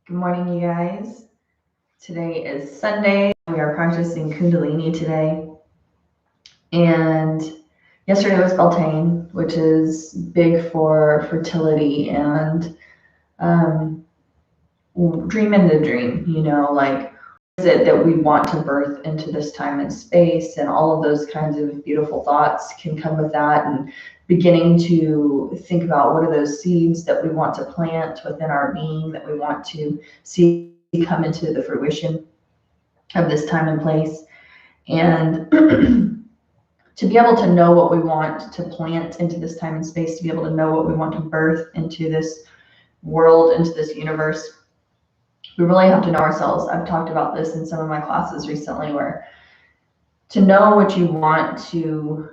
Good morning, you guys. Today is Sunday. We are practicing Kundalini today. And yesterday was Beltane, which is big for fertility and dream into dream, like what is it that we want to birth into this time and space, and all of those kinds of beautiful thoughts can come with that, and beginning to think about what are those seeds that we want to plant within our being, that we want to see come into the fruition of this time and place. And to be able to know what we want to plant into this time and space, to be able to know what we want to birth into this world, into this universe, we really have to know ourselves. I've talked about this in some of my classes recently, where to know what you want to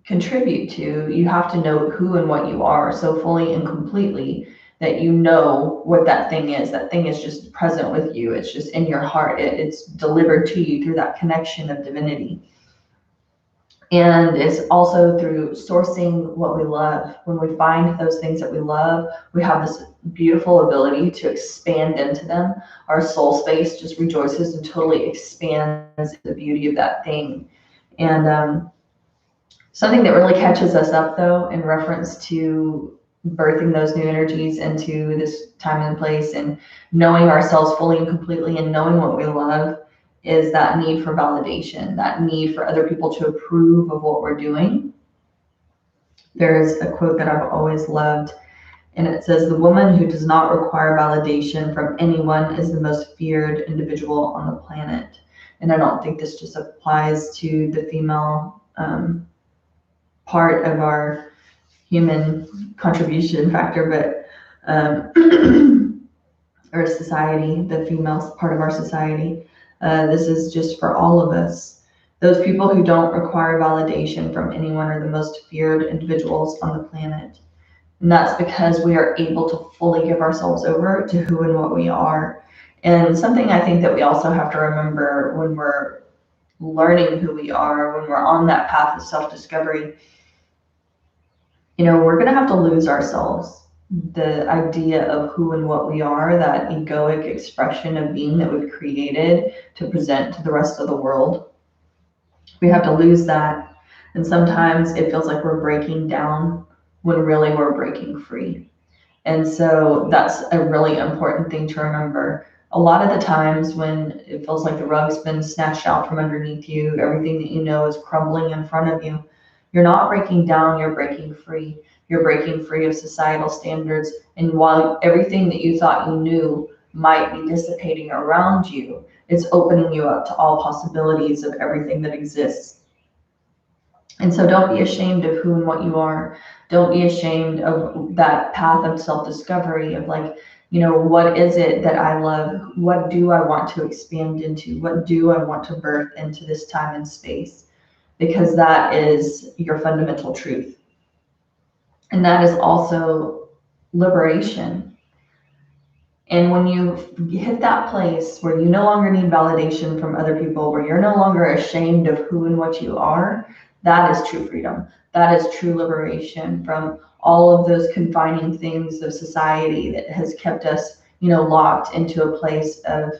contribute to, you have to know who and what you are so fully and completely that you know what that thing is. That thing is just present with you. It's just in your heart. It's delivered to you through that connection of divinity. And it's also through sourcing what we love. When we find those things that we love, we have this beautiful ability to expand into them. Our soul space just rejoices and totally expands the beauty of that thing. And something that really catches us up, though, in reference to birthing those new energies into this time and place and knowing ourselves fully and completely and knowing what we love, is that need for validation, that need for other people to approve of what we're doing. There's a quote that I've always loved, and it says, "The woman who does not require validation from anyone is the most feared individual on the planet." And I don't think this just applies to the female part of our human contribution factor, but or society, the female part of our society. This is just for all of us. Those people who don't require validation from anyone are the most feared individuals on the planet. And that's because we are able to fully give ourselves over to who and what we are. And something I think that we also have to remember when we're learning who we are, when we're on that path of self-discovery, we're going to have to lose ourselves. The idea of who and what we are, that egoic expression of being that we've created to present to the rest of the world, we have to lose that. And sometimes it feels like we're breaking down when really we're breaking free. And so that's a really important thing to remember. A lot of the times when it feels like the rug's been snatched out from underneath you, everything that you know is crumbling in front of you, you're not breaking down, you're breaking free. You're breaking free of societal standards. And while everything that you thought you knew might be dissipating around you, it's opening you up to all possibilities of everything that exists. And so don't be ashamed of who and what you are. Don't be ashamed of that path of self-discovery of what is it that I love? What do I want to expand into? What do I want to birth into this time and space? Because that is your fundamental truth. And that is also liberation. And when you hit that place where you no longer need validation from other people, where you're no longer ashamed of who and what you are, that is true freedom. That is true liberation from all of those confining things of society that has kept us, locked into a place of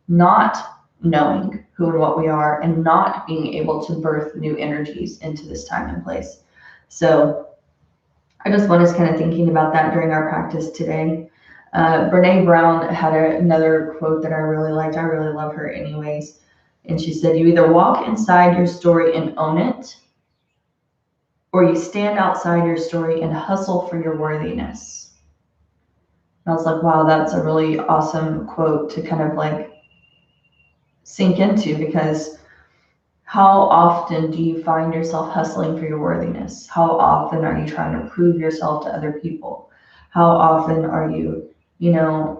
not knowing who and what we are and not being able to birth new energies into this time and place. So I just want us kind of thinking about that during our practice today. Brene Brown had another quote that I really liked. I really love her anyways. And she said, "You either walk inside your story and own it, or you stand outside your story and hustle for your worthiness." And I was like, wow, that's a really awesome quote to kind of sink into, because how often do you find yourself hustling for your worthiness? How often are you trying to prove yourself to other people? How often are you,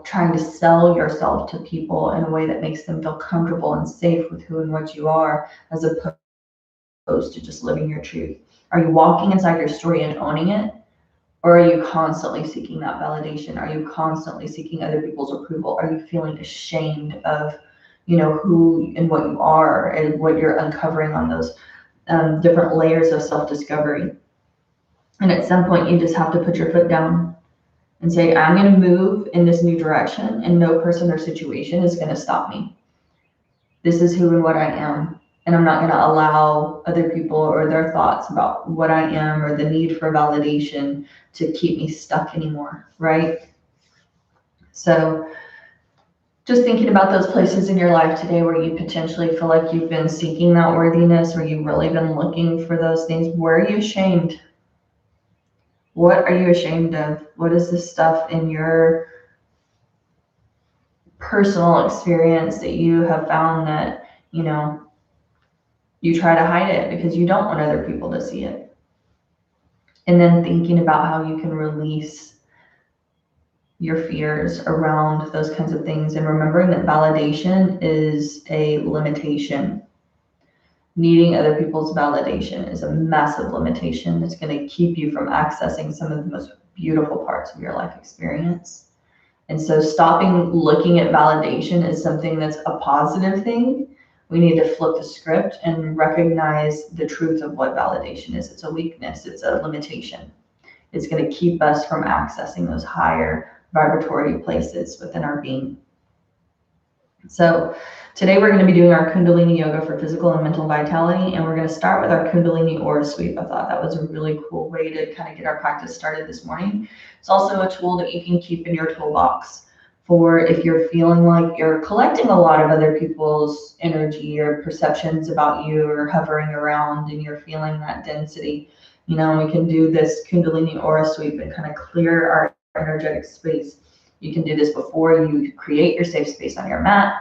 trying to sell yourself to people in a way that makes them feel comfortable and safe with who and what you are, as opposed to just living your truth? Are you walking inside your story and owning it? Or are you constantly seeking that validation? Are you constantly seeking other people's approval? Are you feeling ashamed of who and what you are and what you're uncovering on those different layers of self-discovery? And at some point, you just have to put your foot down and say, I'm going to move in this new direction, and no person or situation is going to stop me. This is who and what I am. And I'm not going to allow other people or their thoughts about what I am or the need for validation to keep me stuck anymore, right? So just thinking about those places in your life today where you potentially feel like you've been seeking that worthiness, where you've really been looking for those things. Where are you ashamed? What are you ashamed of? What is the stuff in your personal experience that you have found that, you try to hide it because you don't want other people to see it? And then thinking about how you can release your fears around those kinds of things, and remembering that validation is a limitation. Needing other people's validation is a massive limitation. It's going to keep you from accessing some of the most beautiful parts of your life experience. And so stopping looking at validation as something that's a positive thing, we need to flip the script and recognize the truth of what validation is. It's a weakness. It's a limitation. It's going to keep us from accessing those higher vibratory places within our being. So today we're going to be doing our Kundalini Yoga for physical and mental vitality, and we're going to start with our Kundalini Aura Sweep. I thought that was a really cool way to kind of get our practice started this morning. It's also a tool that you can keep in your toolbox for if you're feeling like you're collecting a lot of other people's energy or perceptions about you or hovering around and you're feeling that density. We can do this Kundalini Aura Sweep and kind of clear our energetic space. You can do this before you create your safe space on your mat.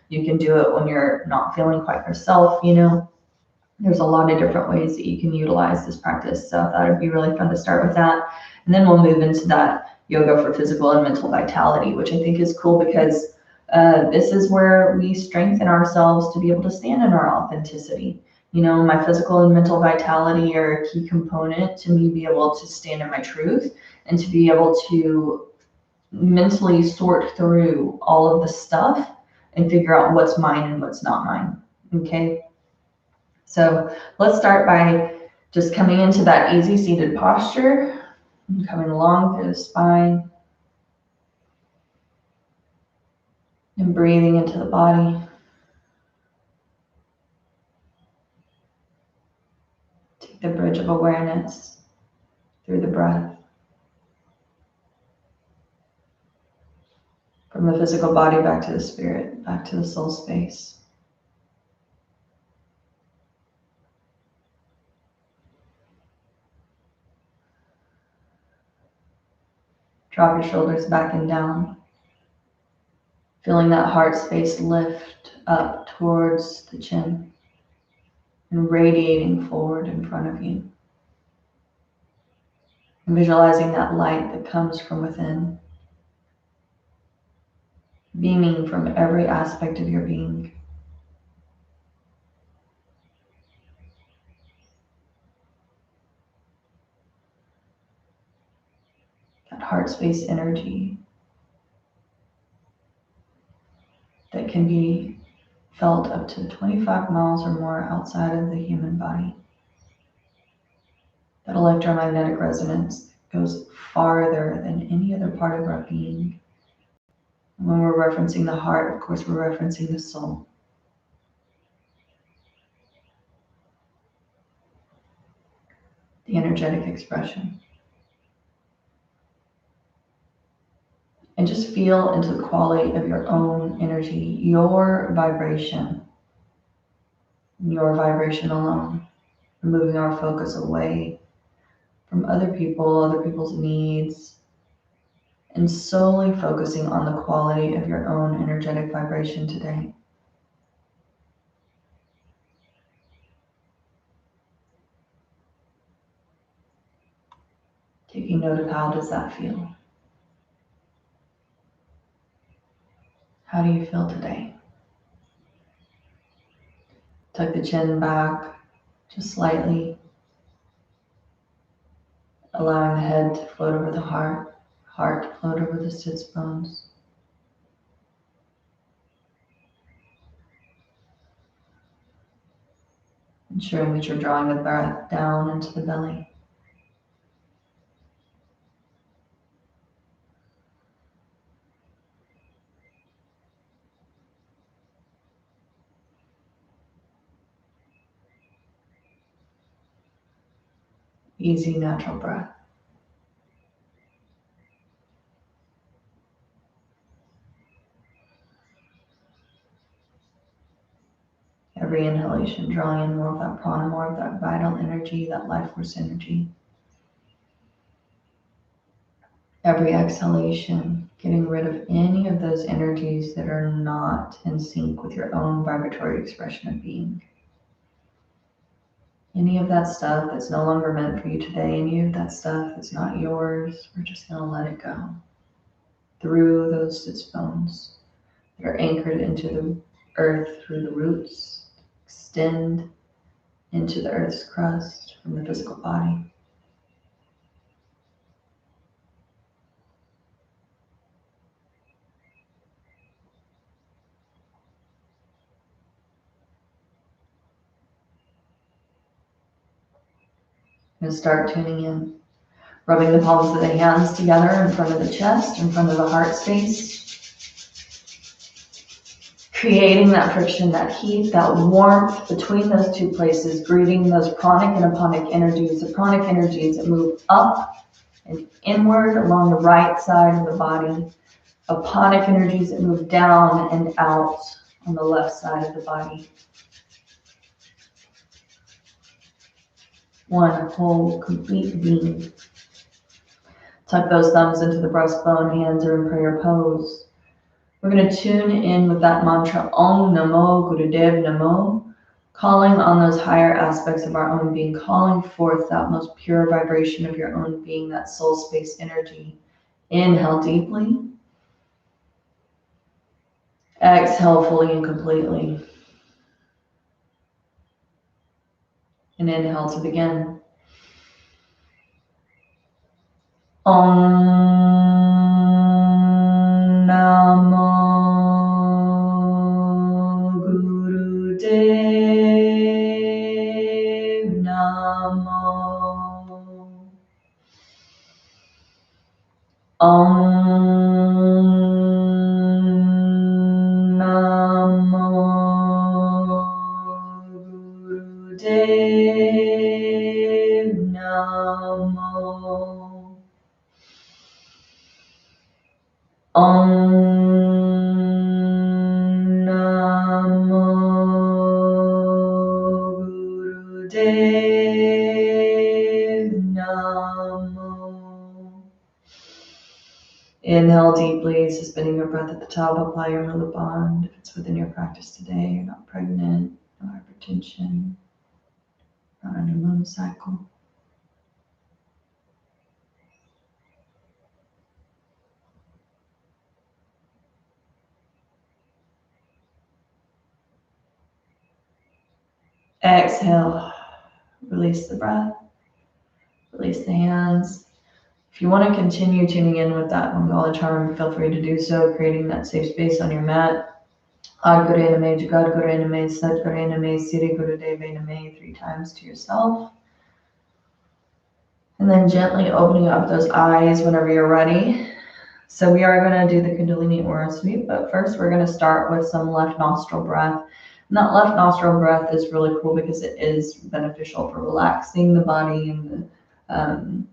You can do it when you're not feeling quite yourself. There's a lot of different ways that you can utilize this practice. So I thought it'd be really fun to start with that. And then we'll move into that yoga for physical and mental vitality, which I think is cool because this is where we strengthen ourselves to be able to stand in our authenticity. My physical and mental vitality are a key component to me be able to stand in my truth and to be able to mentally sort through all of the stuff and figure out what's mine and what's not mine. Okay. So let's start by just coming into that easy seated posture, coming along through the spine and breathing into the body. Take the bridge of awareness through the breath. From the physical body back to the spirit, back to the soul space. Drop your shoulders back and down. Feeling that heart space lift up towards the chin and radiating forward in front of you. And visualizing that light that comes from within, beaming from every aspect of your being. That heart space energy that can be felt up to 25 miles or more outside of the human body. That electromagnetic resonance goes farther than any other part of our being. And when we're referencing the heart, of course, we're referencing the soul. The energetic expression. And just feel into the quality of your own energy, your vibration alone. Removing our focus away from other people's needs, and solely focusing on the quality of your own energetic vibration today. Taking note of how does that feel? How do you feel today? Tuck the chin back just slightly, allowing the head to float over the heart to float over the sits bones. Ensuring that you're drawing the breath down into the belly. easy, natural breath. Every inhalation drawing in more of that prana, more of that vital energy, that life force energy. Every exhalation, getting rid of any of those energies that are not in sync with your own vibratory expression of being. Any of that stuff that's no longer meant for you today, any of that stuff that's not yours, we're just going to let it go. Through those sits bones that are anchored into the earth through the roots, extend into the earth's crust from the physical body. And start tuning in, rubbing the palms of the hands together in front of the chest, in front of the heart space. Creating that friction, that heat, that warmth between those two places, breathing those pranic and aponic energies. The pranic energies that move up and inward along the right side of the body. Aponic energies that move down and out on the left side of the body. One whole, complete being. Tuck those thumbs into the breastbone, hands are in prayer pose. We're going to tune in with that mantra, Om Namo Gurudev Namo, calling on those higher aspects of our own being, calling forth that most pure vibration of your own being, that soul space energy. Inhale deeply. Exhale fully and completely. And inhale to begin. Om Namo Gurudev Namo. Om Namo Gurudev Namo. Om Namo Gurudev Namo. Inhale deeply, suspending your breath at the top. Apply your Mula Bond. If it's within your practice today, you're not pregnant, no hypertension, not on your moon cycle. Exhale, release the breath, release the hands. If you want to continue tuning in with that Mangala charm, feel free to do so, creating that safe space on your mat. Ad Guru Name, Jagad Guru Name, Sat Guru Name, Siri Guru Deve Name 3 times to yourself. And then gently opening up those eyes whenever you're ready. So we are going to do the Kundalini Aura Sweep, but first we're going to start with some left nostril breath. And that left nostril breath is really cool because it is beneficial for relaxing the body and the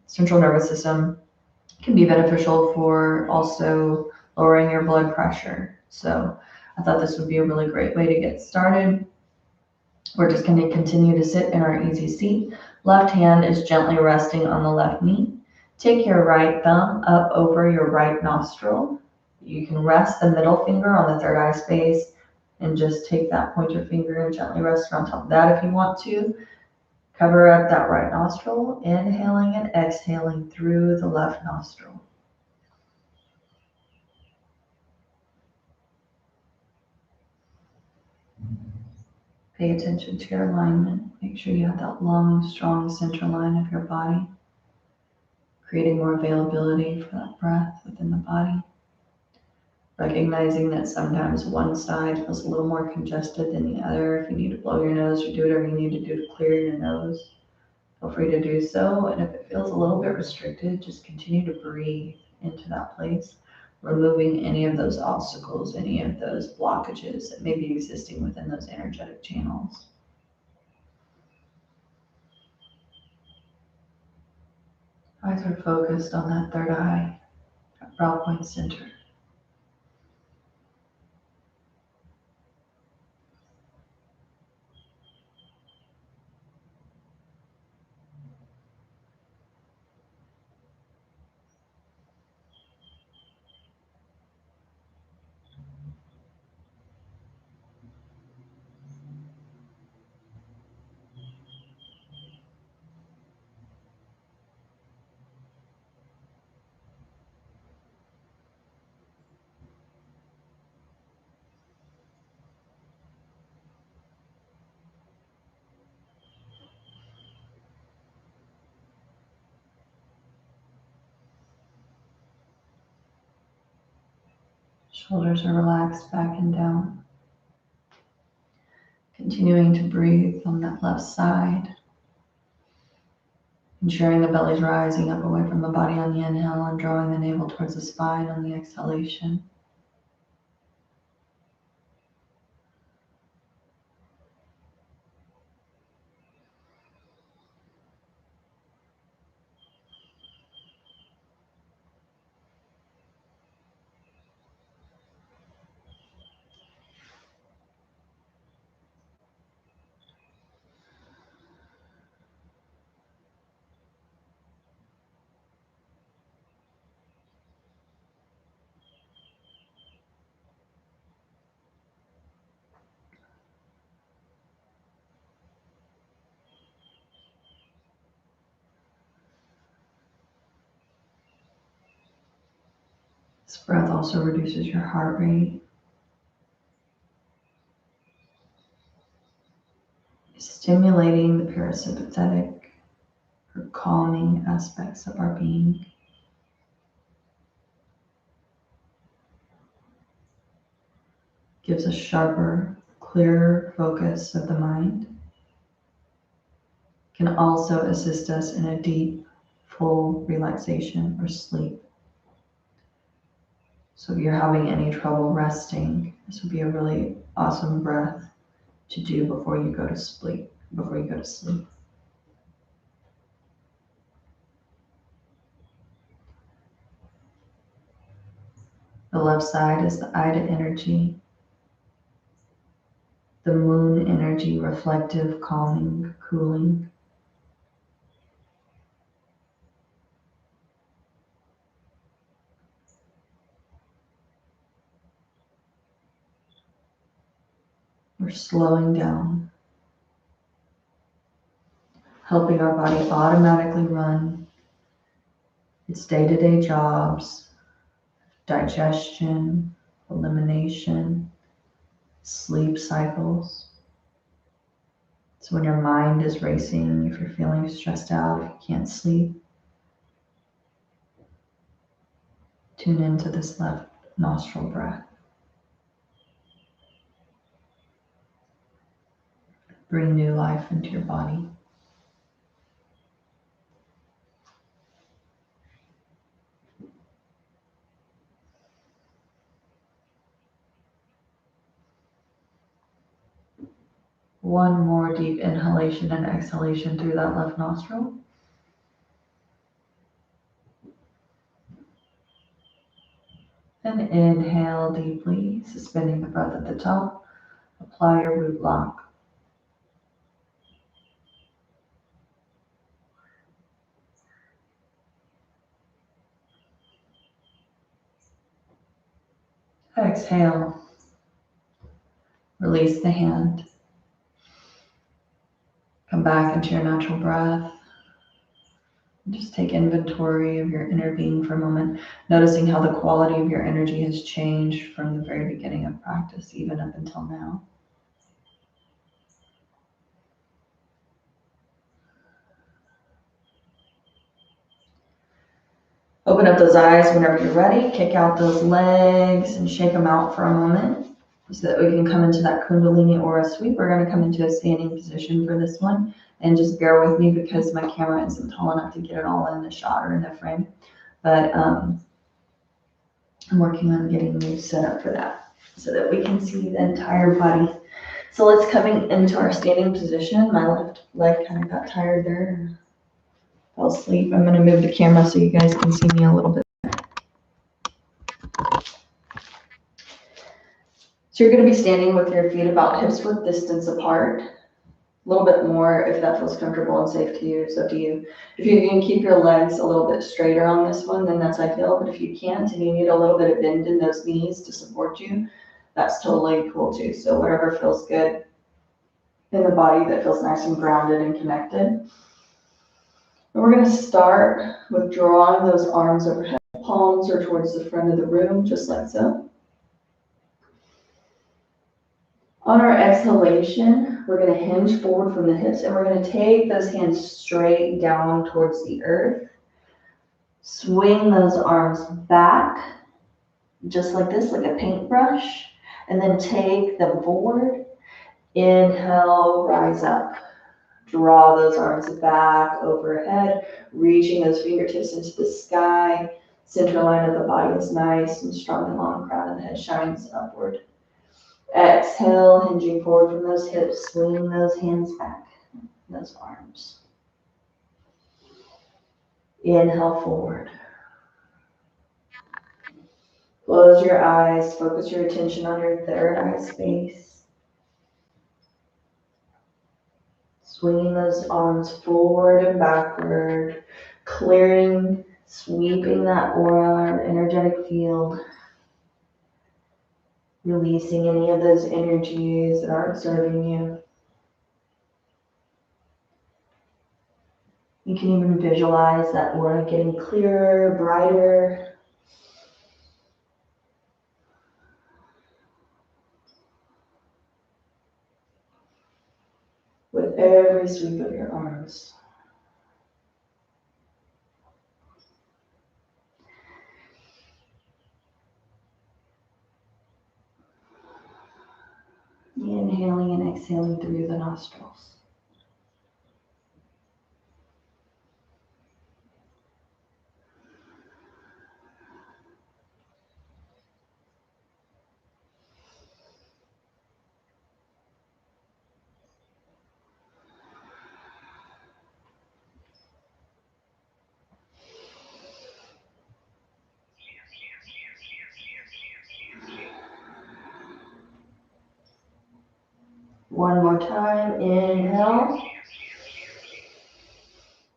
central nervous system. It can be beneficial for also lowering your blood pressure. So I thought this would be a really great way to get started. We're just going to continue to sit in our easy seat. Left hand is gently resting on the left knee. Take your right thumb up over your right nostril. You can rest the middle finger on the third eye space and just take that pointer finger and gently rest on top of that if you want to. Cover up that right nostril, inhaling and exhaling through the left nostril. Pay attention to your alignment. Make sure you have that long, strong center line of your body, creating more availability for that breath within the body. Recognizing that sometimes one side feels a little more congested than the other. If you need to blow your nose or do whatever you need to do to clear your nose, feel free to do so. And if it feels a little bit restricted, just continue to breathe into that place, removing any of those obstacles, any of those blockages that may be existing within those energetic channels. Eyes are focused on that third eye, that brow point center. Shoulders are relaxed back and down. Continuing to breathe on that left side. Ensuring the belly's rising up away from the body on the inhale and drawing the navel towards the spine on the exhalation. This breath also reduces your heart rate. Stimulating the parasympathetic or calming aspects of our being. Gives a sharper, clearer focus of the mind. Can also assist us in a deep, full relaxation or sleep. So if you're having any trouble resting, this would be a really awesome breath to do before you go to sleep. The left side is the Ida energy, the moon energy, reflective, calming, cooling. We're slowing down, helping our body automatically run its day-to-day jobs, digestion, elimination, sleep cycles. So when your mind is racing, if you're feeling stressed out, if you can't sleep, tune into this left nostril breath. Bring new life into your body. One more deep inhalation and exhalation through that left nostril. And inhale deeply, suspending the breath at the top. Apply your root lock. Exhale. Release the hand. Come back into your natural breath. Just take inventory of your inner being for a moment, noticing how the quality of your energy has changed from the very beginning of practice, even up until now. Open up those eyes whenever you're ready. Kick out those legs and shake them out for a moment so that we can come into that Kundalini aura sweep. We're going to come into a standing position for this one. And just bear with me because my camera isn't tall enough to get it all in the shot or in the frame. But I'm working on getting you set up for that so that we can see the entire body. So let's coming into our standing position. My left leg kind of got tired there. fell asleep. I'm going to move the camera so you guys can see me a little bit. So you're going to be standing with your feet about hips width distance apart. A little bit more if that feels comfortable and safe to you. It's up to you. If you can keep your legs a little bit straighter on this one, then that's ideal. But if you can't and you need a little bit of bend in those knees to support you, that's totally cool too. So whatever feels good in the body that feels nice and grounded and connected. And we're going to start with drawing those arms overhead. Palms are towards the front of the room, just like so. On our exhalation, we're going to hinge forward from the hips and we're going to take those hands straight down towards the earth. Swing those arms back, just like this, like a paintbrush, and then take them forward. Inhale, rise up. Draw those arms back overhead, reaching those fingertips into the sky. Center line of the body is nice and strong and long. Crown of the head shines upward. Exhale, hinging forward from those hips, swing those hands back, those arms. Inhale forward. Close your eyes, focus your attention on your third eye space. Swinging those arms forward and backward, clearing, sweeping that aura, energetic field. Releasing any of those energies that aren't serving you. You can even visualize that aura getting clearer, brighter. With every sweep of your arms. Inhaling and exhaling through the nostrils. One more time, inhale.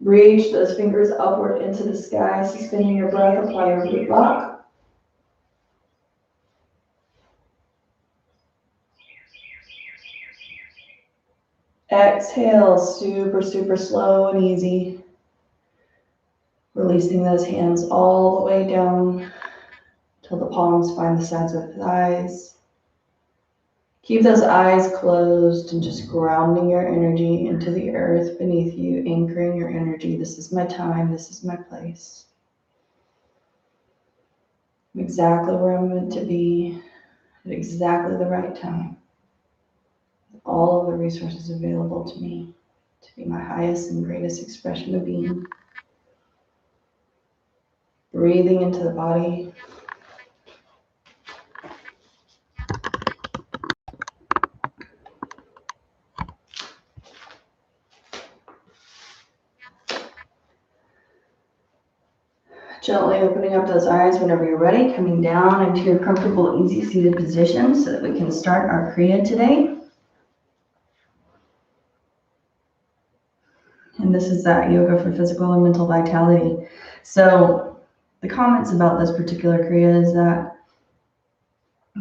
Reach those fingers upward into the sky, suspending your breath, apply your root lock. Exhale, super, super slow and easy. Releasing those hands all the way down till the palms find the sides of the thighs. Keep those eyes closed and just grounding your energy into the earth beneath you, anchoring your energy. This is my time, this is my place. I'm exactly where I'm meant to be at exactly the right time. All of the resources available to me to be my highest and greatest expression of being. Breathing into the body. Gently opening up those eyes whenever you're ready, coming down into your comfortable, easy seated position so that we can start our Kriya today. And this is that yoga for physical and mental vitality. So the comments about this particular Kriya is that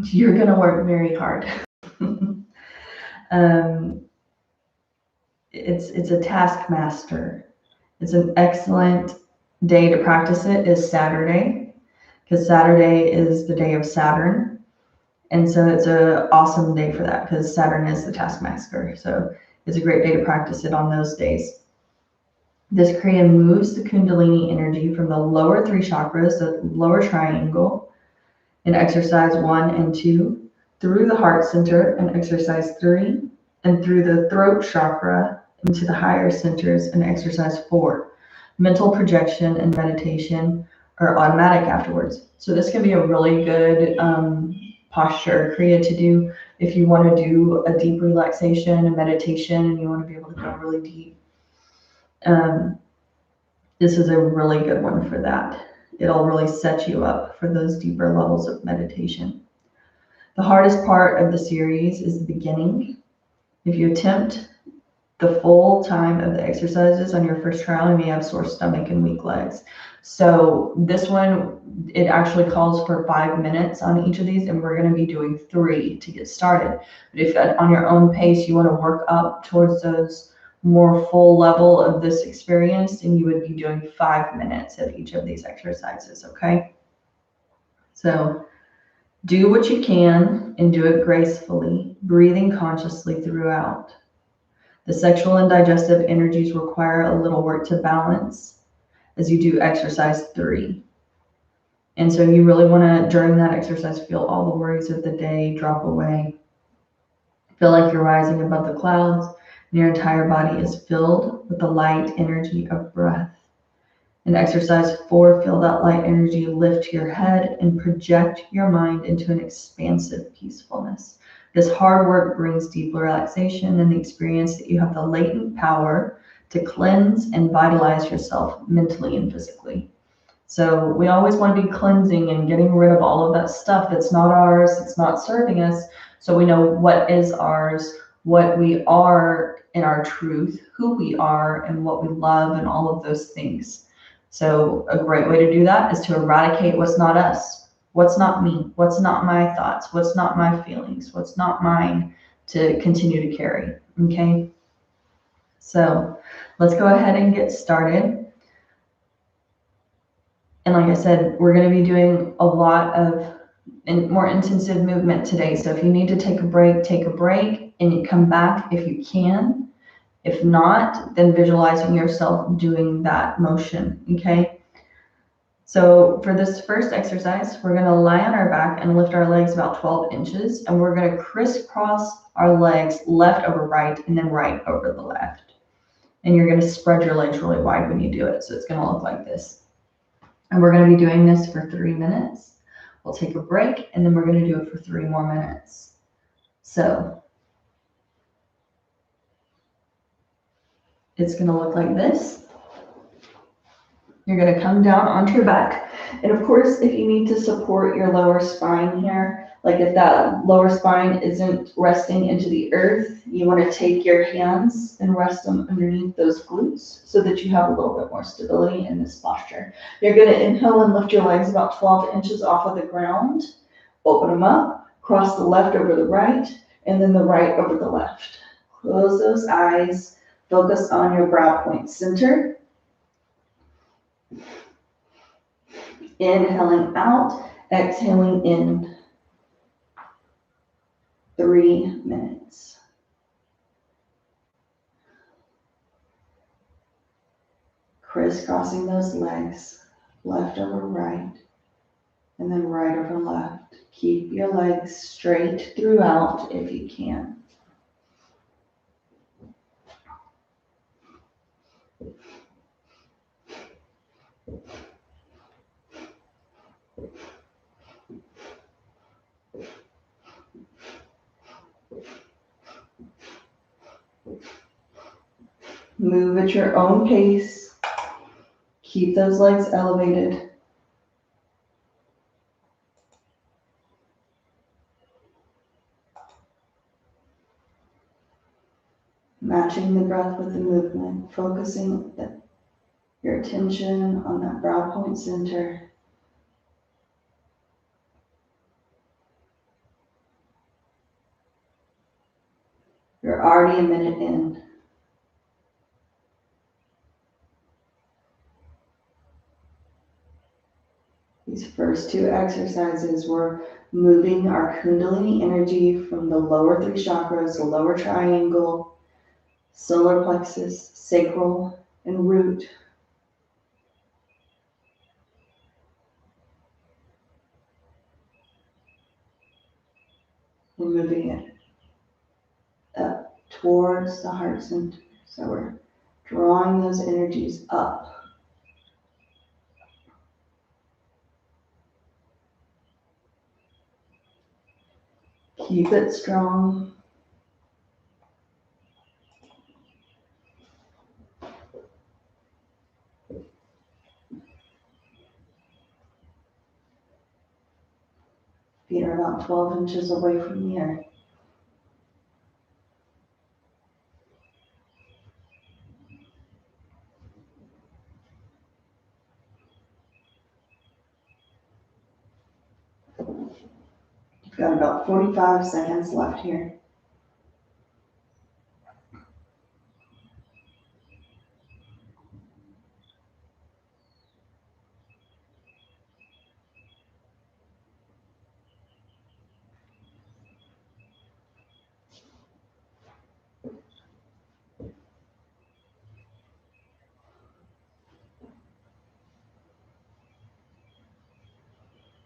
you're going to work very hard. It's a taskmaster. It's an excellent day to practice it is Saturday, because Saturday is the day of Saturn. And so it's an awesome day for that because Saturn is the taskmaster. So it's a great day to practice it on those days. This Kriya moves the Kundalini energy from the lower three chakras, the lower triangle, in exercise 1 and 2, through the heart center in exercise 3, and through the throat chakra into the higher centers in exercise 4. Mental projection and meditation are automatic afterwards. So this can be a really good posture Kriya to do if you want to do a deep relaxation and meditation and you want to be able to go really deep. This is a really good one for that. It'll really set you up for those deeper levels of meditation. The hardest part of the series is the beginning. If you attempt the full time of the exercises on your first trial, you may have sore stomach and weak legs. So this one, it actually calls for 5 minutes on each of these, and we're going to be doing 3 to get started. But if on your own pace you want to work up towards those more full level of this experience, then you would be doing 5 minutes of each of these exercises, okay? So do what you can and do it gracefully, breathing consciously throughout. The sexual and digestive energies require a little work to balance as you do exercise 3. And so you really want to, during that exercise, feel all the worries of the day drop away. Feel like you're rising above the clouds and your entire body is filled with the light energy of breath. In exercise 4, feel that light energy lift your head and project your mind into an expansive peacefulness. This hard work brings deep relaxation and the experience that you have the latent power to cleanse and vitalize yourself mentally and physically. So we always want to be cleansing and getting rid of all of that stuff that's not ours, it's not serving us, so we know what is ours, what we are in our truth, who we are, and what we love, and all of those things. So a great way to do that is to eradicate what's not us, what's not me, what's not my thoughts, what's not my feelings, what's not mine to continue to carry, okay? So let's go ahead and get started. And like I said, we're going to be doing a lot of more intensive movement today. So if you need to take a break and you come back if you can. If not, then visualizing yourself doing that motion, okay? So for this first exercise, we're going to lie on our back and lift our legs about 12 inches. And we're going to crisscross our legs left over right and then right over the left. And you're going to spread your legs really wide when you do it. So it's going to look like this. And we're going to be doing this for 3 minutes. We'll take a break and then we're going to do it for 3 more minutes. So it's going to look like this. You're going to come down onto your back. And of course, if you need to support your lower spine here, like if that lower spine isn't resting into the earth, you want to take your hands and rest them underneath those glutes so that you have a little bit more stability in this posture. You're going to inhale and lift your legs about 12 inches off of the ground. Open them up, cross the left over the right, and then the right over the left. Close those eyes, focus on your brow point center. Inhaling out, exhaling in. 3 minutes. Crisscrossing those legs, left over right, and then right over left. Keep your legs straight throughout if you can. Move at your own pace. Keep those legs elevated. Matching the breath with the movement, focusing your attention on that brow point center. You're already a minute in. These first 2 exercises, we're moving our Kundalini energy from the lower 3 chakras, the lower triangle, solar plexus, sacral, and root. We're moving it up towards the heart center. So we're drawing those energies up. Keep it strong. Feet are about 12 inches away from the earth. You've got about 45 seconds left here.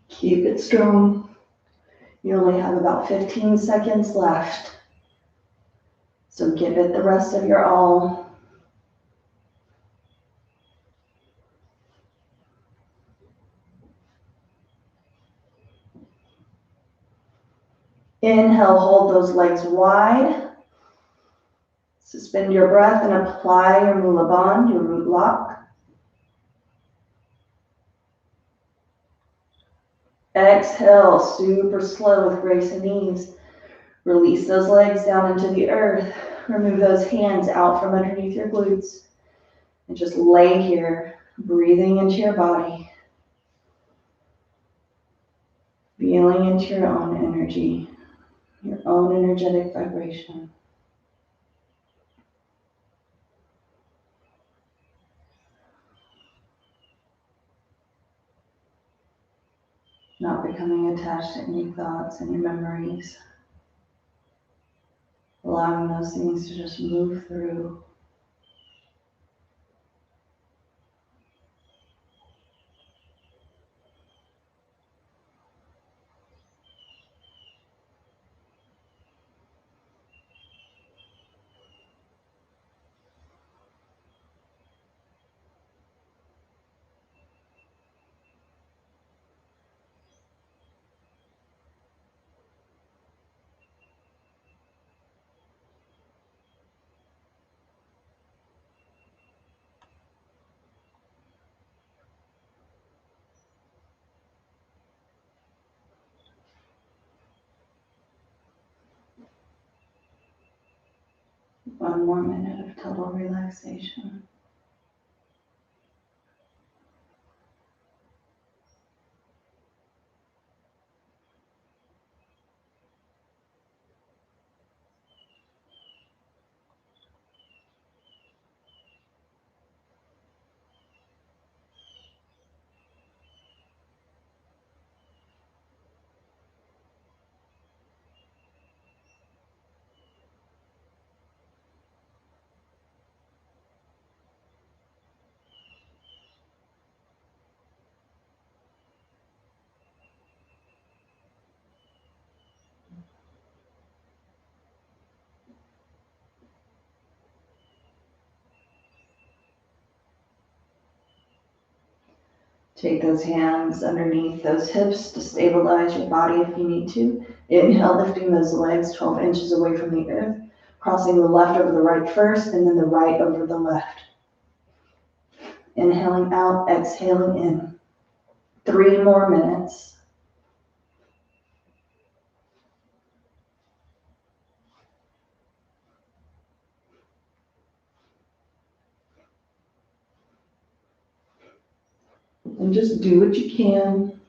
Keep it strong. You only have about 15 seconds left. So give it the rest of your all. Inhale, hold those legs wide. Suspend your breath and apply your Mula Bandha, your root lock. Exhale, super slow with grace and ease. Release those legs down into the earth. Remove those hands out from underneath your glutes. And just lay here, breathing into your body. Feeling into your own energy, your own energetic vibration. Not becoming attached to any thoughts, any memories. Allowing those things to just move through. One more minute of total relaxation. Take those hands underneath those hips to stabilize your body if you need to. Inhale, lifting those legs 12 inches away from the earth, crossing the left over the right first, and then the right over the left. Inhaling out, exhaling in. 3 more minutes. And just do what you can.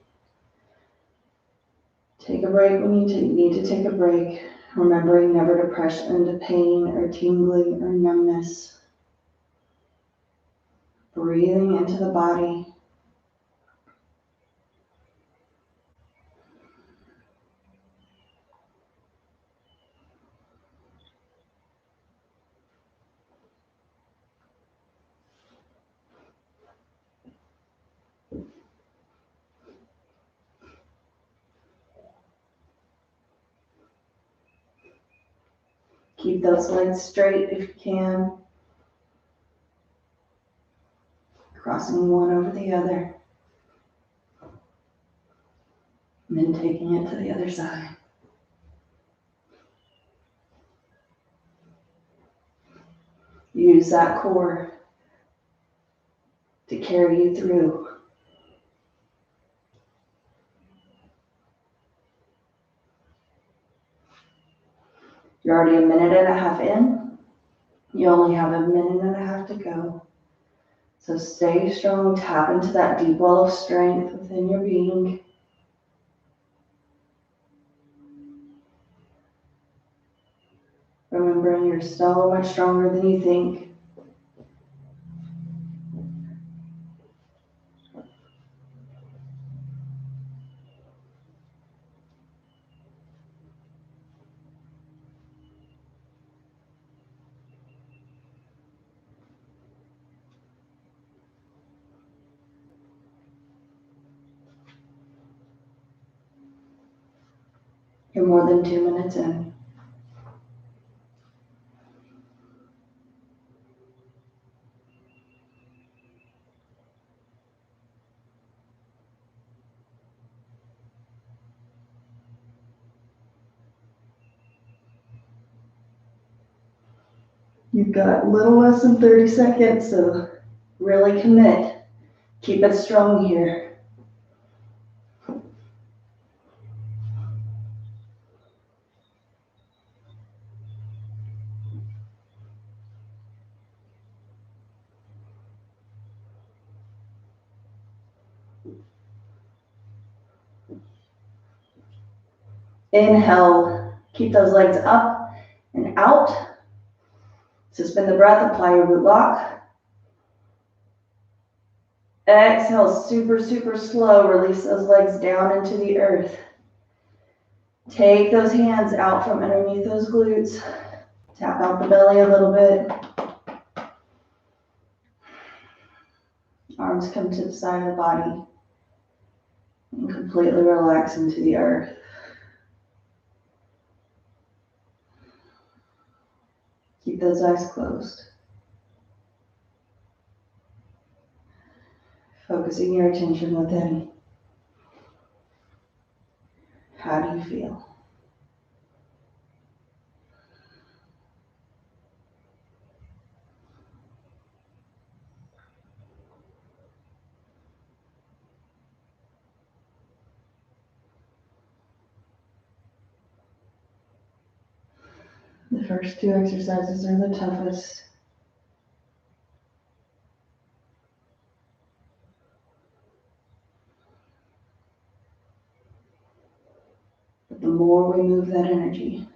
Take a break when you need to take a break, remembering never to press into pain or tingling or numbness. Breathing into the body. Keep those legs straight if you can. Crossing one over the other. And then taking it to the other side. Use that core to carry you through. You're already a minute and a half in. You only have a minute and a half to go. So stay strong, tap into that deep well of strength within your being. Remembering you're so much stronger than you think. You're more than 2 minutes in. You've got a little less than 30 seconds, so really commit. Keep it strong here. Inhale, keep those legs up and out. Suspend the breath, apply your root lock. Exhale, super, super slow. Release those legs down into the earth. Take those hands out from underneath those glutes. Tap out the belly a little bit. Arms come to the side of the body. And completely relax into the earth. Keep those eyes closed. Focusing your attention within. How do you feel? The first 2 exercises are the toughest. But the more we move that energy,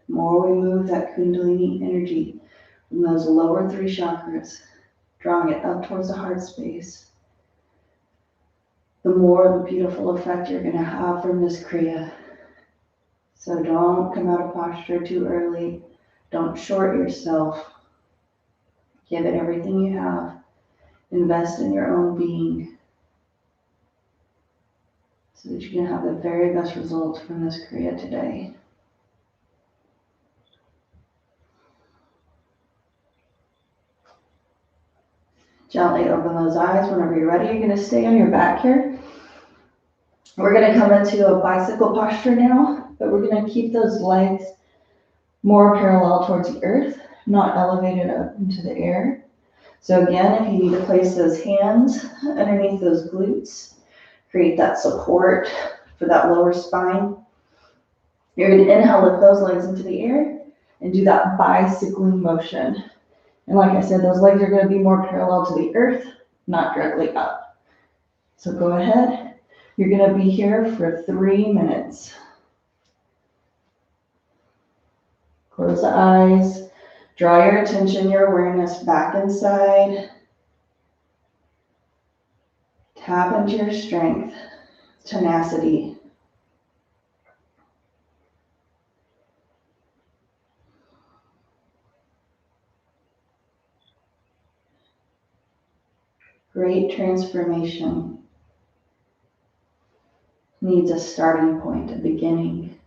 the more we move that Kundalini energy from those lower 3 chakras, drawing it up towards the heart space, the more of a beautiful effect you're going to have from this Kriya. So don't come out of posture too early. Don't short yourself. Give it everything you have. Invest in your own being so that you can have the very best results from this Kriya today. Gently open those eyes. Whenever you're ready, you're going to stay on your back here. We're going to come into a bicycle posture now, but we're going to keep those legs more parallel towards the earth, not elevated up into the air. So again, if you need to place those hands underneath those glutes, create that support for that lower spine. You're going to inhale, lift those legs into the air and do that bicycling motion. And like I said, those legs are going to be more parallel to the earth, not directly up. So go ahead. You're going to be here for 3 minutes. Close the eyes. Draw your attention, your awareness back inside. Tap into your strength, tenacity. Great transformation needs a starting point, a beginning,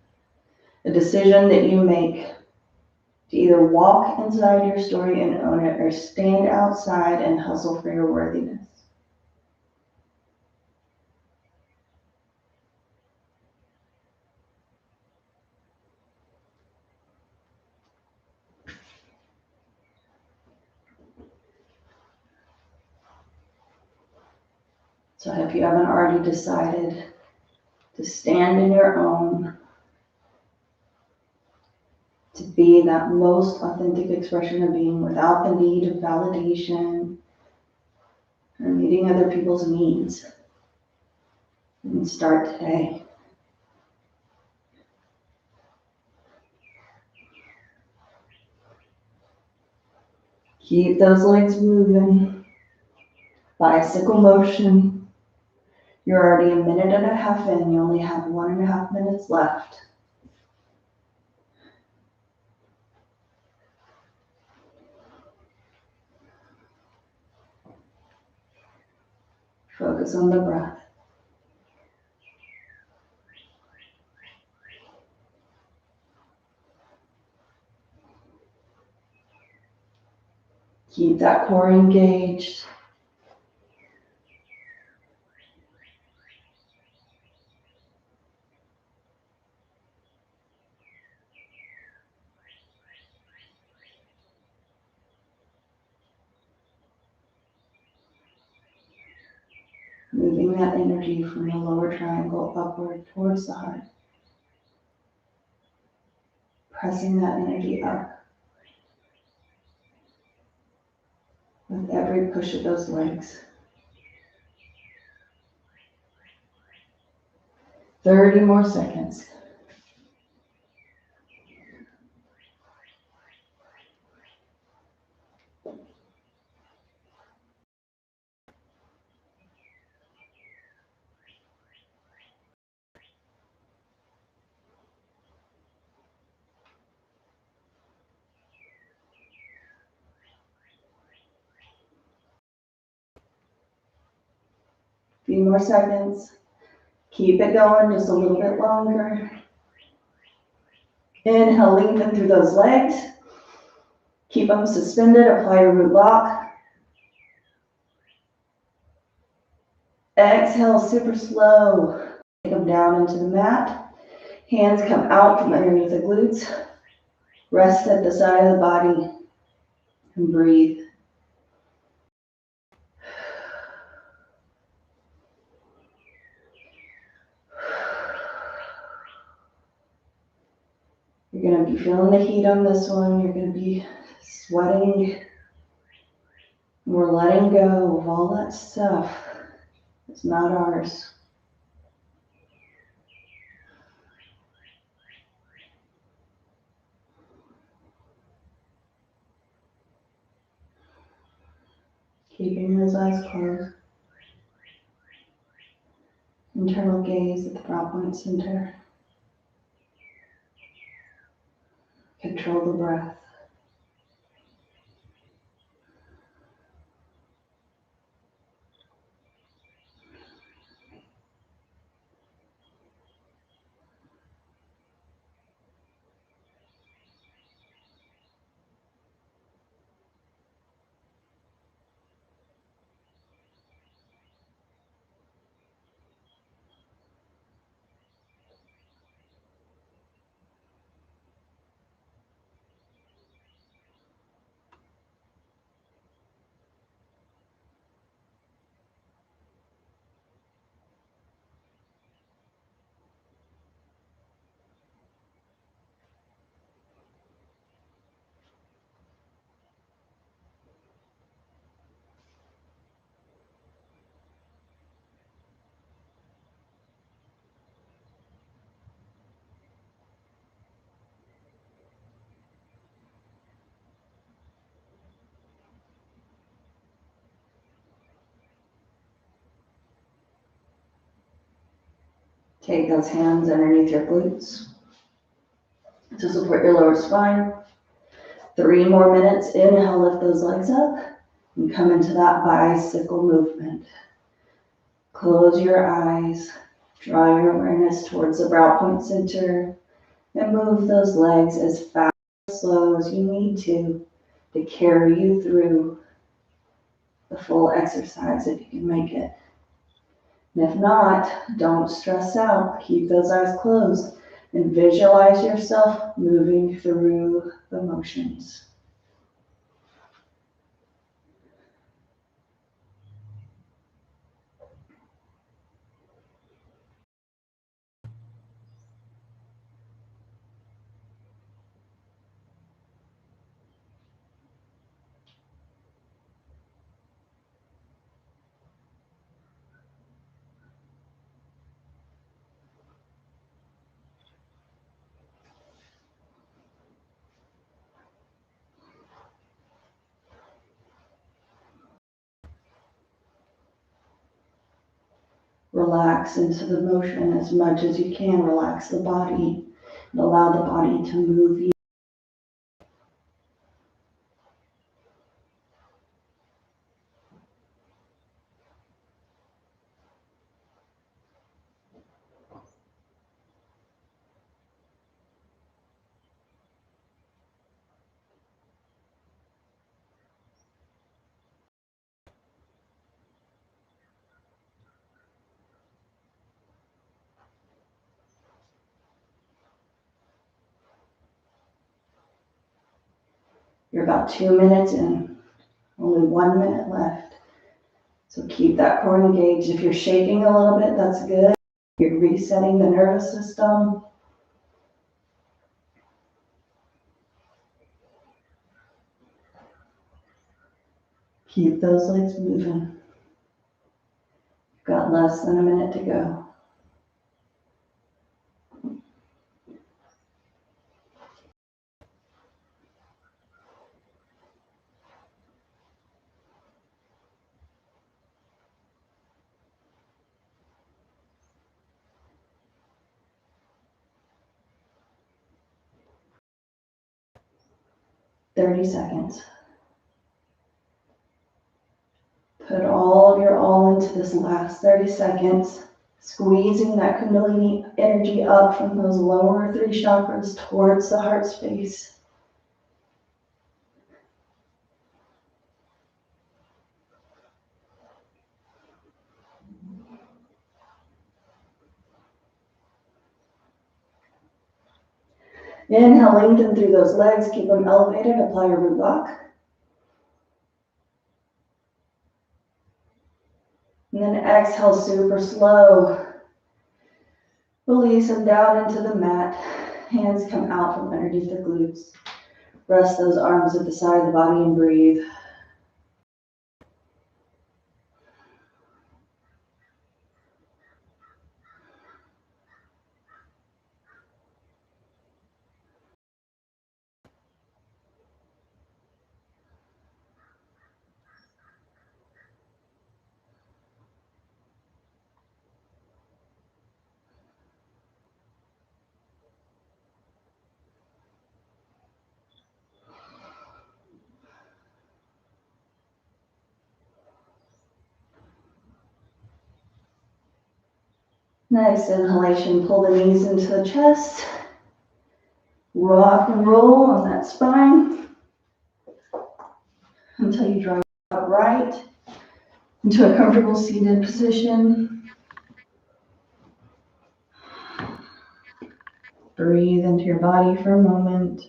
a decision that you make to either walk inside your story and own it or stand outside and hustle for your worthiness. So if you haven't already decided to stand in your own, to be that most authentic expression of being without the need of validation or meeting other people's needs. And start today. Keep those legs moving. Bicycle motion. You're already a minute and a half in. You only have 1.5 minutes left. Focus on the breath. Keep that core engaged. Moving that energy from the lower triangle upward towards the heart. Pressing that energy up with every push of those legs. 30 more seconds. Few more seconds. Keep it going just a little bit longer. Inhale, lengthen through those legs. Keep them suspended. Apply your root lock. Exhale, super slow. Take them down into the mat. Hands come out from underneath the glutes. Rest at the side of the body and breathe. You're going to be feeling the heat on this one. You're going to be sweating. We're letting go of all that stuff. It's not ours. Keeping those eyes closed. Internal gaze at the brow point center. Control the breath. Take those hands underneath your glutes to support your lower spine. 3 more minutes. Inhale, lift those legs up and come into that bicycle movement. Close your eyes. Draw your awareness towards the brow point center and move those legs as fast and slow as you need to carry you through the full exercise if you can make it. And if not, don't stress out. Keep those eyes closed and visualize yourself moving through the motions. relax into the motion as much as you can. Relax the body and allow the body to move you. You're about 2 minutes in, only 1 minute left. So keep that core engaged. If you're shaking a little bit, that's good. You're resetting the nervous system. Keep those legs moving. You've got less than a minute to go. "30 seconds. Put all of your all into this last 30 seconds, squeezing that Kundalini energy up from those lower 3 chakras towards the heart space. Inhale, lengthen through those legs, keep them elevated, apply your root lock. And then exhale super slow. Release them down into the mat. Hands come out from underneath the glutes. Rest those arms at the side of the body and breathe. Next inhalation, pull the knees into the chest. Rock and roll on that spine until you drive upright into a comfortable seated position. Breathe into your body for a moment.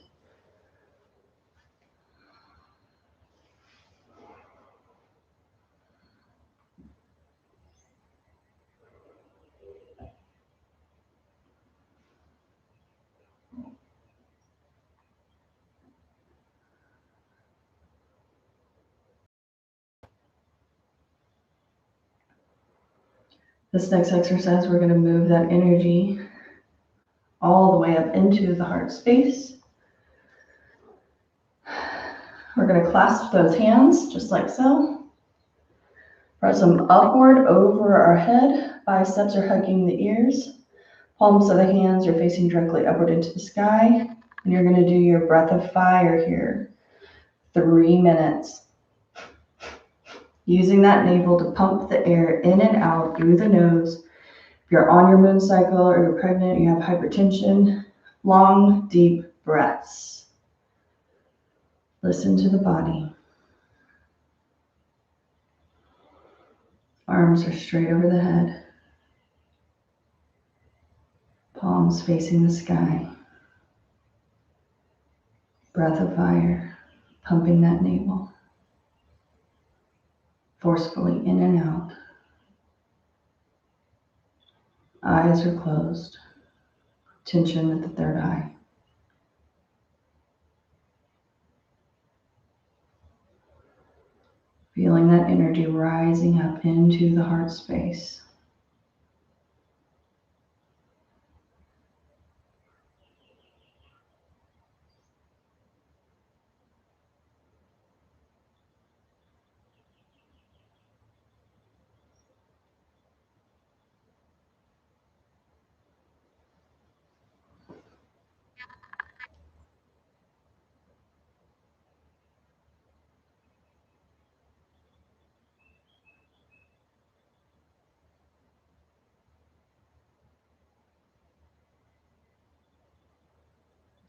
This next exercise, we're going to move that energy all the way up into the heart space. We're going to clasp those hands just like so. Press them upward over our head. Biceps are hugging the ears. Palms of the hands are facing directly upward into the sky. And you're going to do your breath of fire here. 3 minutes. Using that navel to pump the air in and out through the nose. If you're on your moon cycle or you're pregnant, you have hypertension, long, deep breaths. Listen to the body. Arms are straight over the head. Palms facing the sky. Breath of fire, pumping that navel. Forcefully in and out. Eyes are closed. Tension at the third eye. Feeling that energy rising up into the heart space.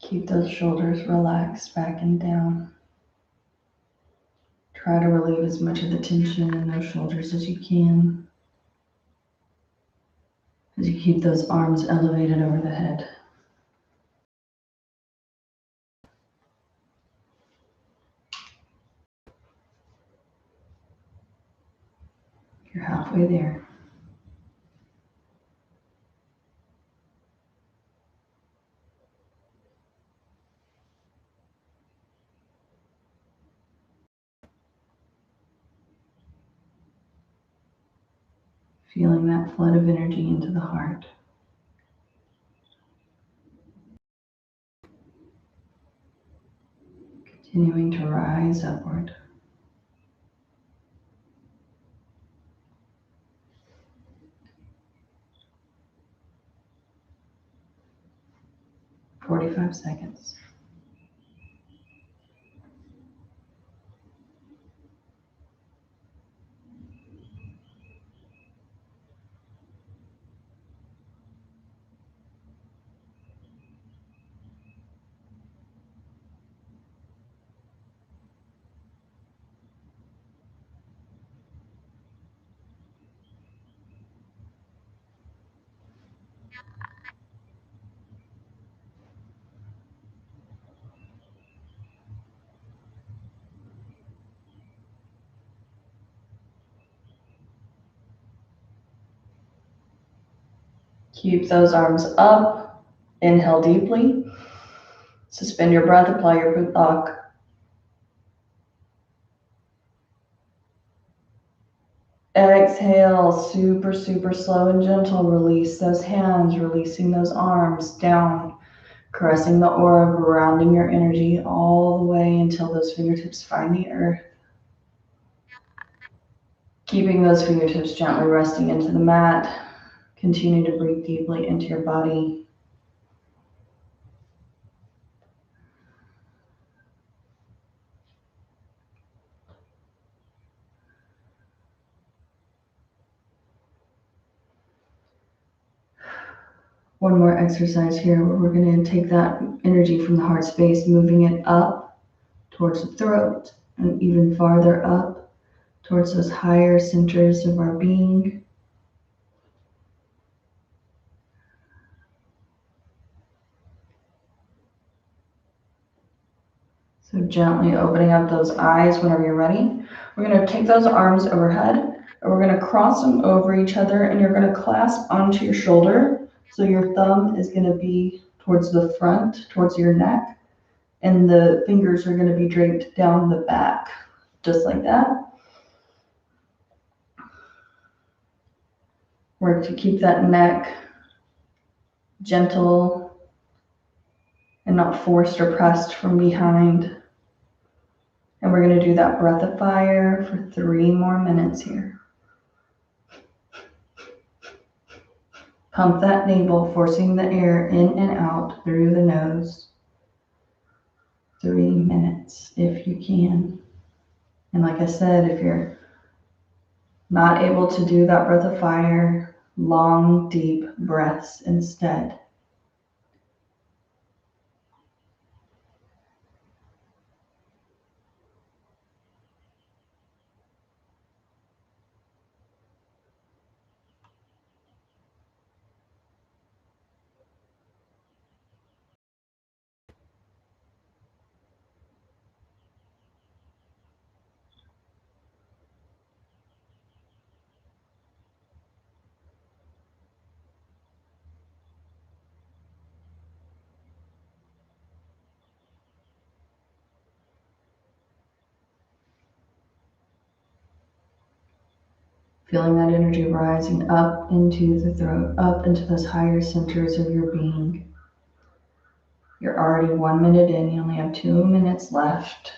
Keep those shoulders relaxed back and down. Try to relieve as much of the tension in those shoulders as you can, as you keep those arms elevated over the head. You're halfway there. Feeling that flood of energy into the heart. Continuing to rise upward. For 45 seconds. Keep those arms up. Inhale deeply. Suspend your breath. Apply your boot lock. Exhale, super, super slow and gentle. Release those hands, releasing those arms down, caressing the aura, grounding your energy all the way until those fingertips find the earth. Keeping those fingertips gently resting into the mat. Continue to breathe deeply into your body. One more exercise here where we're going to take that energy from the heart space, moving it up towards the throat and even farther up towards those higher centers of our being. So gently opening up those eyes whenever you're ready. We're going to take those arms overhead and we're going to cross them over each other, and you're going to clasp onto your shoulder. So your thumb is going to be towards the front, towards your neck, and the fingers are going to be draped down the back, just like that. Work to keep that neck gentle and not forced or pressed from behind. And we're going to do that breath of fire for 3 more minutes here. Pump that navel, forcing the air in and out through the nose. 3 minutes if you can. And like I said, if you're not able to do that breath of fire, long, deep breaths instead. Feeling that energy rising up into the throat, up into those higher centers of your being. You're already 1 minute in, you only have 2 minutes left.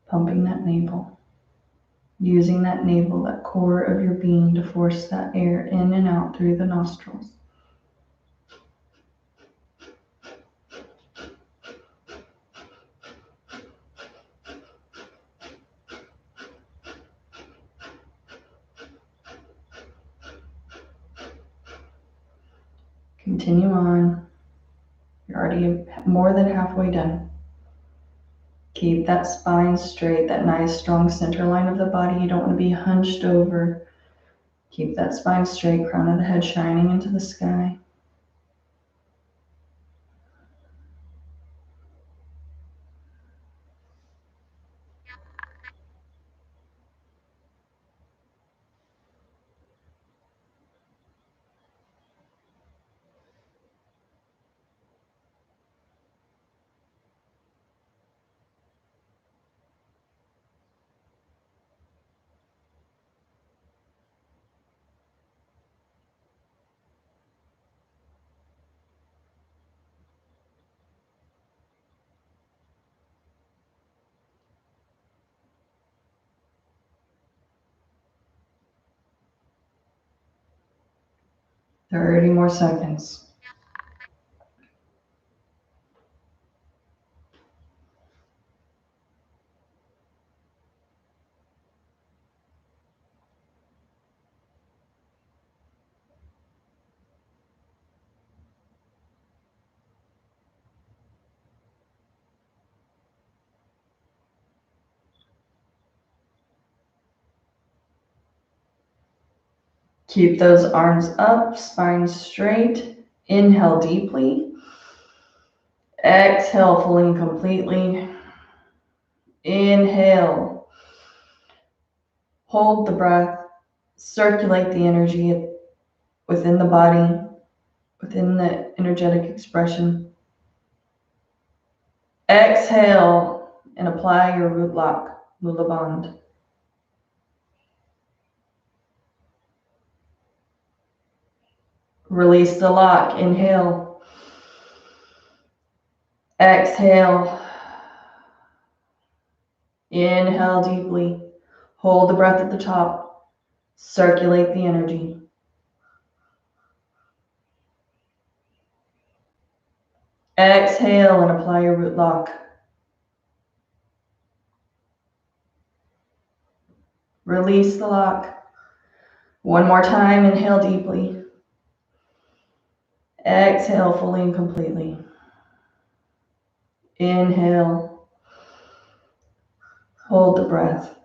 Pumping that navel. Using that navel, that core of your being, to force that air in and out through the nostrils. Continue on. You're already more than halfway done. Keep that spine straight, that nice strong center line of the body. You don't want to be hunched over. Keep that spine straight, crown of the head shining into the sky. Thirty more seconds. Keep those arms up, spine straight. Inhale deeply. Exhale fully and completely. Inhale. Hold the breath. Circulate the energy within the body, within the energetic expression. Exhale and apply your root lock, Mula Bandha. Release the lock. Inhale. Exhale. Inhale deeply. Hold the breath at the top. Circulate the energy. Exhale and apply your root lock. Release the lock. One more time. Inhale deeply. Exhale fully and completely. Inhale. Hold the breath.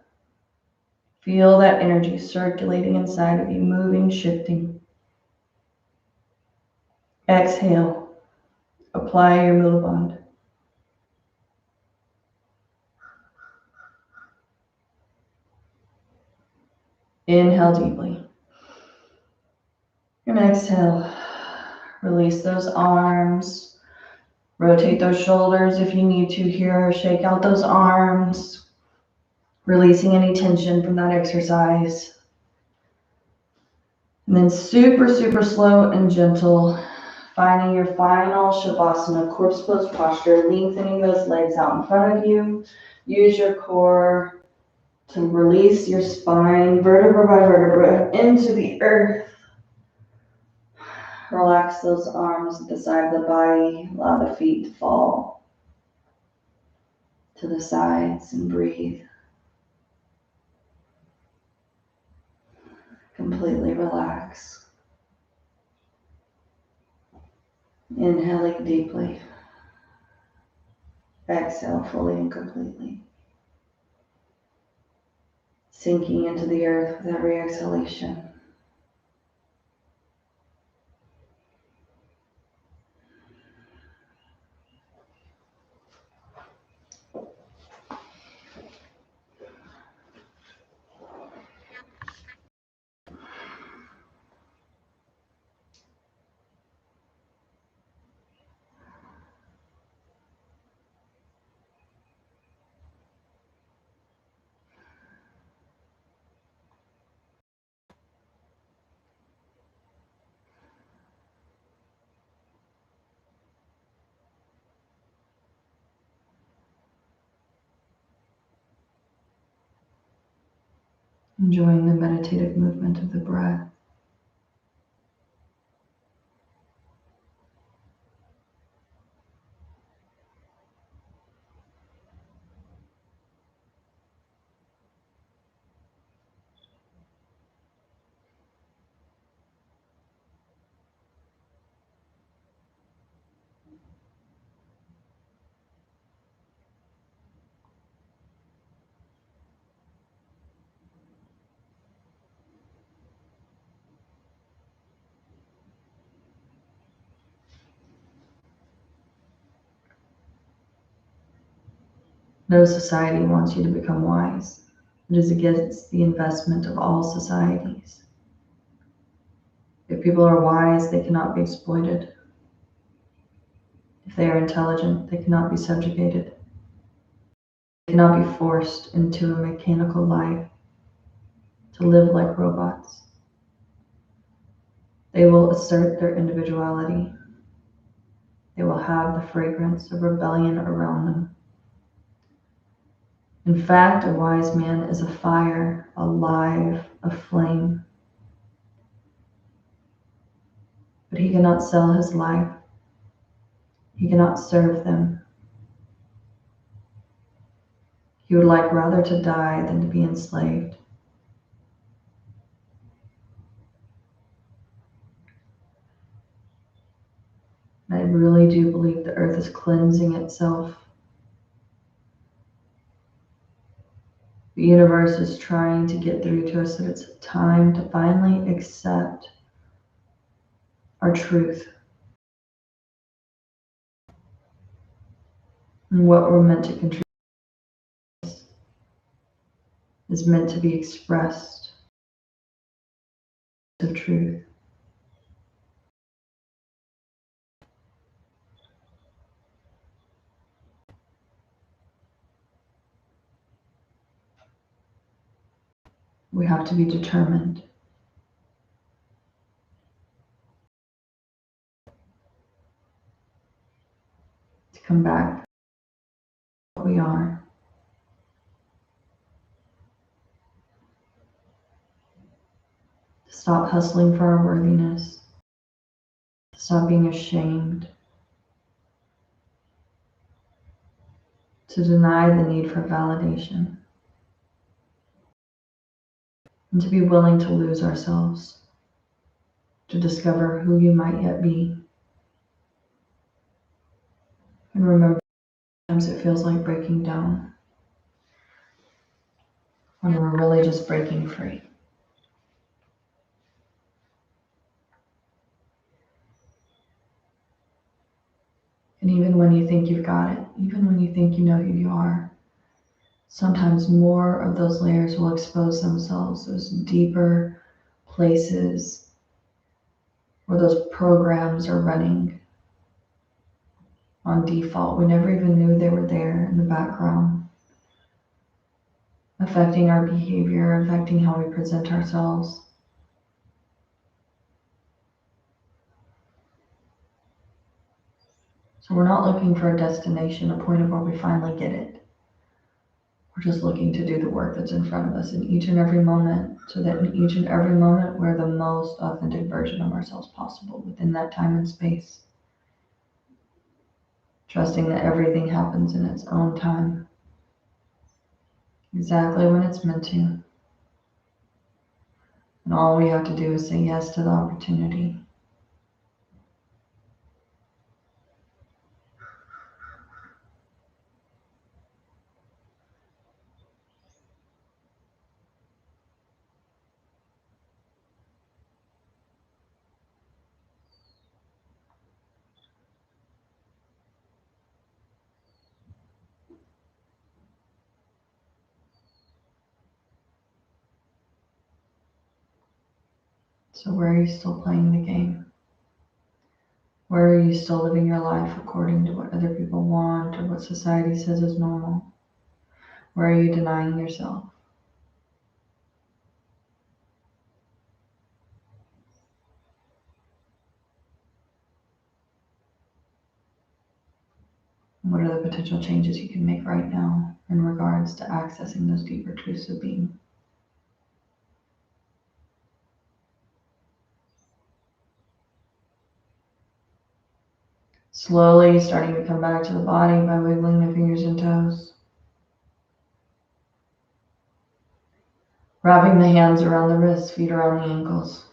Feel that energy circulating inside of you, moving, shifting. Exhale. Apply your Mula Bandha. Inhale deeply. And exhale. Release those arms. Rotate those shoulders if you need to here. Shake out those arms. Releasing any tension from that exercise. And then super, super slow and gentle. Finding your final Shavasana, corpse pose posture. Lengthening those legs out in front of you. Use your core to release your spine, vertebra by vertebra, into the earth. Relax those arms at the side of the body. Allow the feet to fall to the sides and breathe. Completely relax. Inhaling deeply. Exhale fully and completely. Sinking into the earth with every exhalation. Enjoying the meditative movement of the breath. No society wants you to become wise. It is against the investment of all societies. If people are wise, they cannot be exploited. If they are intelligent, they cannot be subjugated. They cannot be forced into a mechanical life to live like robots. They will assert their individuality. They will have the fragrance of rebellion around them. In fact, a wise man is a fire, alive, a flame. But he cannot sell his life. He cannot serve them. He would like rather to die than to be enslaved. And I really do believe the earth is cleansing itself. The universe is trying to get through to us that it's time to finally accept our truth and what we're meant to contribute is meant to be expressed of truth. We have to be determined to come back to what we are. To stop hustling for our worthiness. To stop being ashamed. To deny the need for validation. And to be willing to lose ourselves. To discover who you might yet be. And remember, sometimes it feels like breaking down. When we're really just breaking free. And even when you think you've got it, even when you think you know who you are, sometimes more of those layers will expose themselves, those deeper places where those programs are running on default. We never even knew they were there in the background, affecting our behavior, affecting how we present ourselves. So we're not looking for a destination, a point of where we finally get it. We're just looking to do the work that's in front of us in each and every moment, so that in each and every moment we're the most authentic version of ourselves possible within that time and space. Trusting that everything happens in its own time, exactly when it's meant to. And all we have to do is say yes to the opportunity. So where are you still playing the game? Where are you still living your life according to what other people want or what society says is normal? Where are you denying yourself? What are the potential changes you can make right now in regards to accessing those deeper truths of being? Slowly starting to come back to the body by wiggling the fingers and toes. Wrapping the hands around the wrists, feet around the ankles.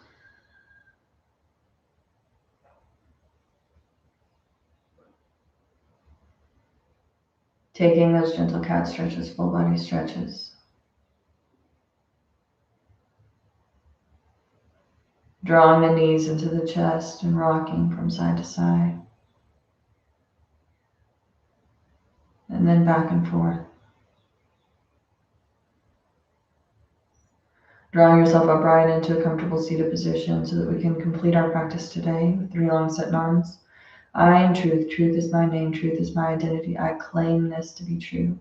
Taking those gentle cat stretches, full body stretches. Drawing the knees into the chest and rocking from side to side. And then back and forth. Drawing yourself upright into a comfortable seated position so that we can complete our practice today with 3 long sit-ons. I am truth. Truth is my name. Truth is my identity. I claim this to be true.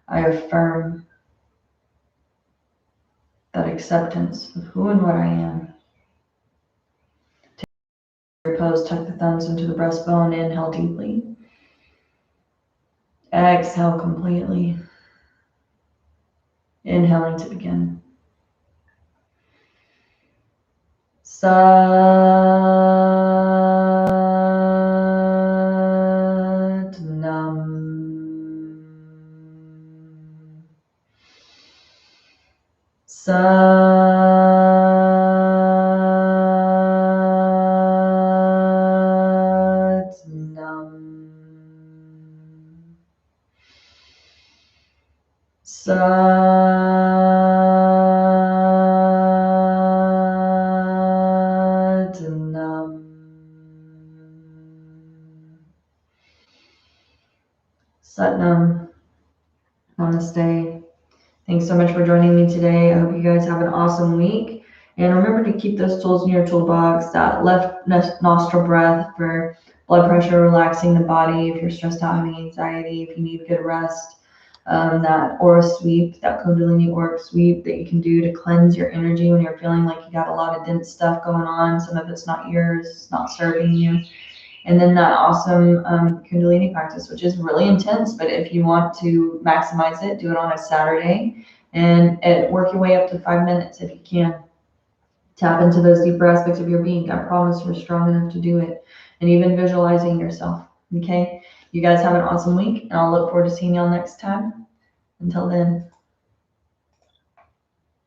I affirm that acceptance of who and what I am. Take your pose, tuck the thumbs into the breastbone, inhale deeply. Exhale completely. Inhaling to begin. Satnam. Namaste. Thanks so much for joining me today. I hope you guys have an awesome week. And remember to keep those tools in your toolbox, that left nostril breath for blood pressure, relaxing the body if you're stressed out, having anxiety, if you need good rest. That aura sweep, that Kundalini auric sweep that you can do to cleanse your energy when you're feeling like you got a lot of dense stuff going on. Some of it's not yours, it's not serving you. And then that awesome Kundalini practice, which is really intense, but if you want to maximize it, do it on a Saturday and work your way up to 5 minutes if you can. Tap into those deeper aspects of your being. I promise you're strong enough to do it. And even visualizing yourself. Okay? You guys have an awesome week, and I'll look forward to seeing y'all next time. Until then.